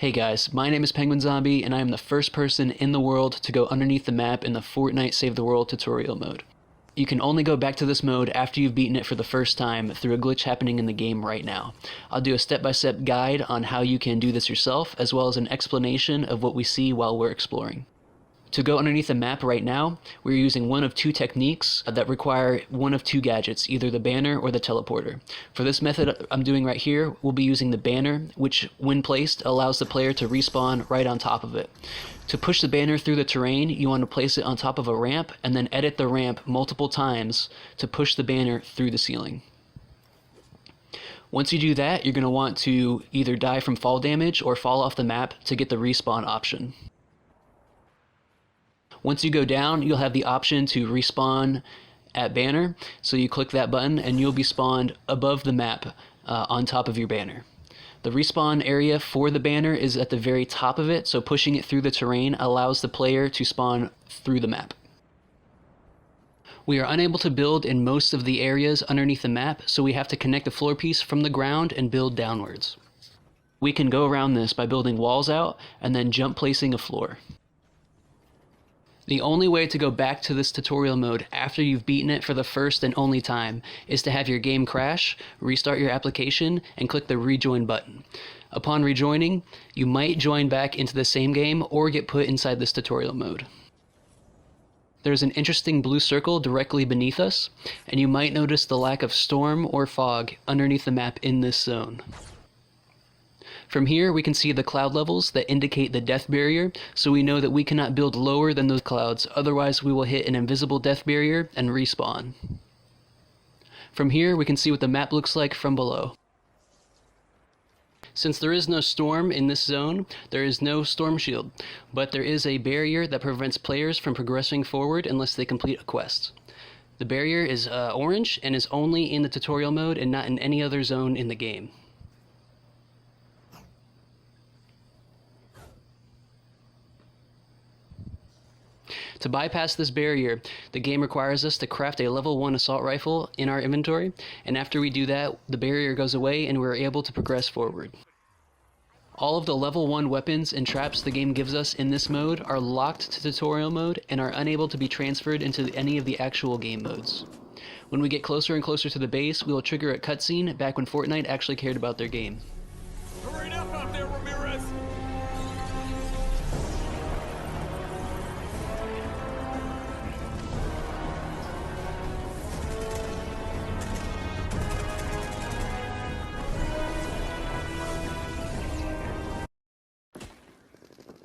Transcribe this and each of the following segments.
Hey guys, my name is PENGUINZOMBY and I am the first person in the world to go underneath the map in the Fortnite Save the World tutorial mode. You can only go back to this mode after you've beaten it for the first time through a glitch happening in the game right now. I'll do a step-by-step guide on how you can do this yourself, as well as an explanation of what we see while we're exploring. To go underneath the map right now, we're using one of two techniques that require one of two gadgets, either the banner or the teleporter. For this method I'm doing right here, we'll be using the banner, which when placed allows the player to respawn right on top of it. To push the banner through the terrain, you want to place it on top of a ramp and then edit the ramp multiple times to push the banner through the ceiling. Once you do that, you're going to want to either die from fall damage or fall off the map to get the respawn option. Once you go down, you'll have the option to respawn at banner, so you click that button and you'll be spawned above the map on top of your banner. The respawn area for the banner is at the very top of it, so pushing it through the terrain allows the player to spawn through the map. We are unable to build in most of the areas underneath the map, so we have to connect a floor piece from the ground and build downwards. We can go around this by building walls out and then jump placing a floor. The only way to go back to this tutorial mode after you've beaten it for the first and only time is to have your game crash, restart your application, and click the rejoin button. Upon rejoining, you might join back into the same game or get put inside this tutorial mode. There's an interesting blue circle directly beneath us, and you might notice the lack of storm or fog underneath the map in this zone. From here, we can see the cloud levels that indicate the death barrier, so we know that we cannot build lower than those clouds, otherwise we will hit an invisible death barrier and respawn. From here, we can see what the map looks like from below. Since there is no storm in this zone, there is no storm shield, but there is a barrier that prevents players from progressing forward unless they complete a quest. The barrier is orange and is only in the tutorial mode and not in any other zone in the game. To bypass this barrier, the game requires us to craft a level 1 assault rifle in our inventory, and after we do that, the barrier goes away and we're able to progress forward. All of the level 1 weapons and traps the game gives us in this mode are locked to tutorial mode and are unable to be transferred into any of the actual game modes. When we get closer and closer to the base, we will trigger a cutscene back when Fortnite actually cared about their game. Hurry up out there, Ramirez!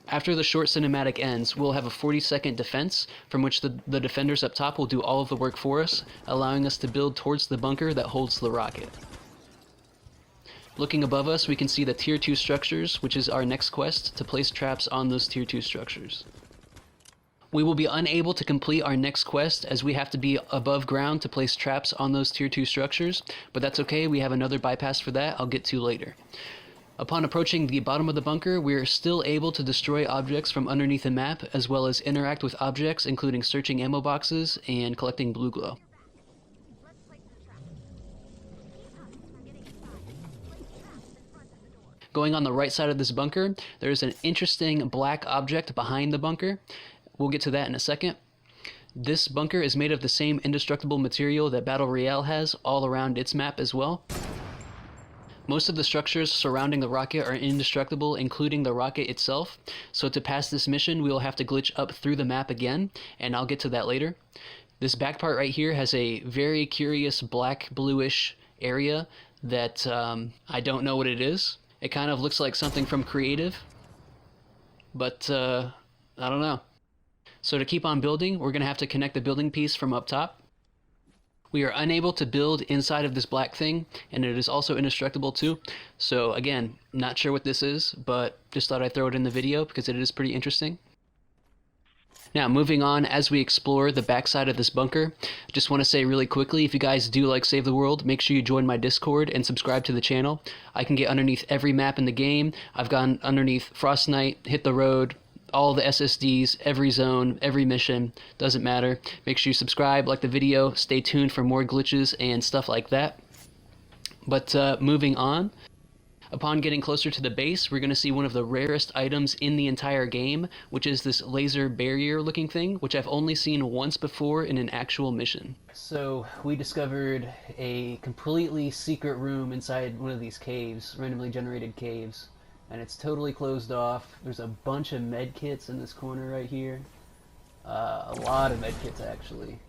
After the short cinematic ends, we'll have a 40-second defense from which the defenders up top will do all of the work for us, allowing us to build towards the bunker that holds the rocket. Looking above us, we can see the Tier 2 structures, which is our next quest to place traps on those Tier 2 structures. We will be unable to complete our next quest as we have to be above ground to place traps on those Tier 2 structures, but that's okay, we have another bypass for that I'll get to later. Upon approaching the bottom of the bunker, we are still able to destroy objects from underneath the map, as well as interact with objects, including searching ammo boxes and collecting blue glow. Going on the right side of this bunker, there is an interesting black object behind the bunker. We'll get to that in a second. This bunker is made of the same indestructible material that Battle Royale has all around its map as well. Most of the structures surrounding the rocket are indestructible, including the rocket itself, so to pass this mission we will have to glitch up through the map again, and I'll get to that later. This back part right here has a very curious black bluish area that I don't know what it is. It kind of looks like something from Creative, but I don't know. So to keep on building, we're going to have to connect the building piece from up top. We are unable to build inside of this black thing, and it is also indestructible too. So again, not sure what this is, but just thought I'd throw it in the video because it is pretty interesting. Now, moving on as we explore the backside of this bunker, just want to say really quickly, if you guys do like Save the World, make sure you join my Discord and subscribe to the channel. I can get underneath every map in the game. I've gone underneath Frostnite, Hit the Road, all the SSDs, every zone, every mission, doesn't matter. Make sure you subscribe, like the video, stay tuned for more glitches and stuff like that. But moving on, Upon getting closer to the base, we're going to see one of the rarest items in the entire game, which is this laser barrier looking thing, which I've only seen once before in an actual mission. So we discovered a completely secret room inside one of these caves, randomly generated caves, and it's totally closed off. There's a bunch of med kits in this corner right here. A lot of med kits actually.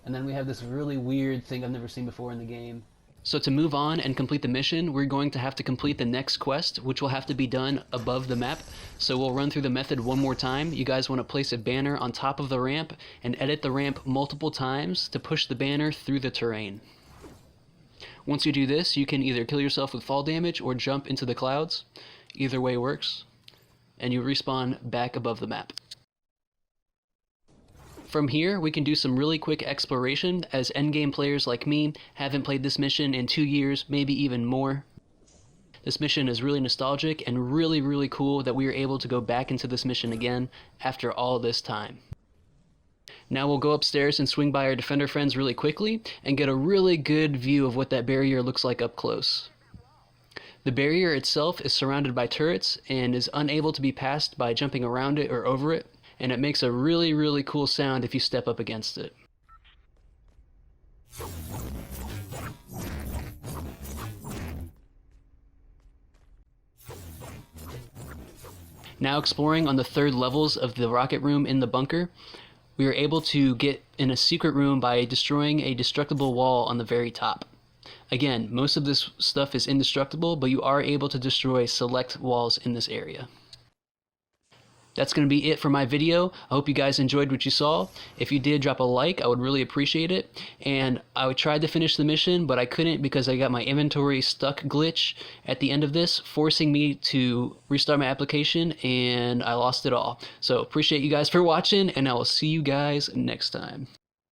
And then we have this really weird thing I've never seen before in the game. So to move on and complete the mission, we're going to have to complete the next quest, which will have to be done above the map. So we'll run through the method one more time. You guys want to place a banner on top of the ramp and edit the ramp multiple times to push the banner through the terrain. Once you do this, you can either kill yourself with fall damage or jump into the clouds. Either way works. And you respawn back above the map. From here, we can do some really quick exploration, as endgame players like me haven't played this mission in 2 years, maybe even more. This mission is really nostalgic and really cool that we were able to go back into this mission again after all this time. Now we'll go upstairs and swing by our defender friends really quickly and get a really good view of what that barrier looks like up close. The barrier itself is surrounded by turrets and is unable to be passed by jumping around it or over it. And it makes a really cool sound if you step up against it. Now exploring on the third levels of the rocket room in the bunker, we are able to get in a secret room by destroying a destructible wall on the very top. Again, most of this stuff is indestructible, but you are able to destroy select walls in this area. That's going to be it for my video. I hope you guys enjoyed what you saw. If you did, drop a like. I would really appreciate it. And I tried to finish the mission, but I couldn't because I got my inventory stuck glitch at the end of this, forcing me to restart my application, and I lost it all. So appreciate you guys for watching, and I will see you guys next time.